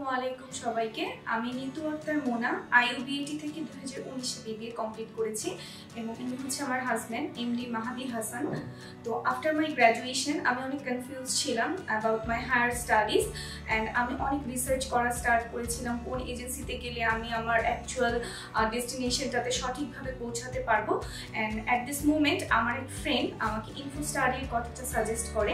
আসসালামু আলাইকুম সবাইকে। আমি নিতু আক্তার মোনা আইইউবিএটি থেকে 2019 বিবিএ কমপ্লিট করেছি এবং ইনি হচ্ছে আমার হাজব্যান্ড এমডি মাহাদি হাসান। তো আফটার মাই গ্র্যাজুয়েশন আমি অনেক কনফিউজ ছিলাম about my higher studies and আমি অনেক রিসার্চ করা স্টার্ট করেছিলাম কোন এজেন্সিতে গেলে আমি আমার অ্যাকচুয়াল ডেস্টিনেশনটাতে সঠিকভাবে পৌঁছাতে পারবো। অ্যান্ড অ্যাট দিস মোমেন্ট আমার এক ফ্রেন্ড আমাকে ইনফো স্টাডির কথাটা সাজেস্ট করে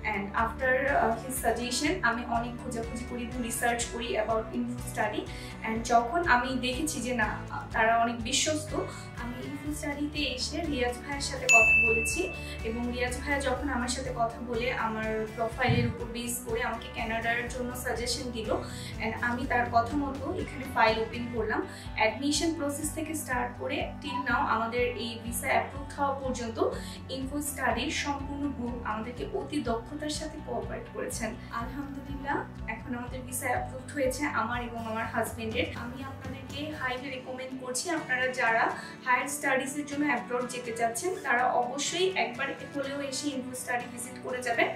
অ্যান্ড আফটার হিজ সাজেশন আমি অনেক খোঁজাখুঁজি করি এবং রিসার্চ করি অ্যাবাউট ইনফো স্টাডি। অ্যান্ড যখন আমি দেখেছি যে না তারা অনেক বিশ্বস্ত, আমি ইনফো স্টাডিতে এসে রিয়াজ ভাইয়ের সাথে কথা বলেছি এবং রিয়াজ ভাইয়া যখন আমার সাথে কথা বলে আমার প্রোফাইলের উপর বেস করে আমাকে কানাডার জন্য সাজেশন দিল অ্যান্ড আমি তার কথা মতো এখানে ফাইল ওপেন করলাম। অ্যাডমিশন প্রসেস থেকে স্টার্ট করে টিল নাও আমাদের এই ভিসা অ্যাপ্রুভ হওয়া পর্যন্ত ইনফো স্টাডির সম্পূর্ণ গ্রুপ আমাদেরকে অতি দক্ষতার সাথে কোঅপারেট করেছেন। আলহামদুলিল্লাহ এখন আমাদের ভিসা অ্যাপ্রুভড হয়েছে আমার এবং আমার হাজবেন্ডের। আমি আপনাদেরকে হাইলি রেকমেন্ড করছি আপনারা যারা হায়ার স্টাডিজের জন্য অ্যাব্রড যেতে চাচ্ছেন তারা অবশ্যই একবার হলেও এসে ইনফো স্টাডি ভিজিট করে যাবেন।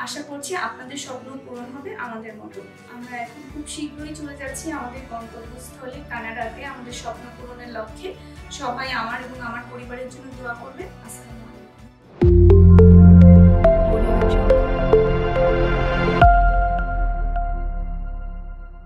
আশা করছি আপনাদের স্বপ্ন পূরণ হবে আমাদের মতো। আমরা এখন খুব শীঘ্রই চলে যাচ্ছি আমাদের গন্তব্যস্থলে কানাডাতে আমাদের স্বপ্ন পূরণের লক্ষ্যে। সবাই আমার এবং আমার পরিবারের জন্য দোয়া করবেন। আসসালামু আলাইকুম।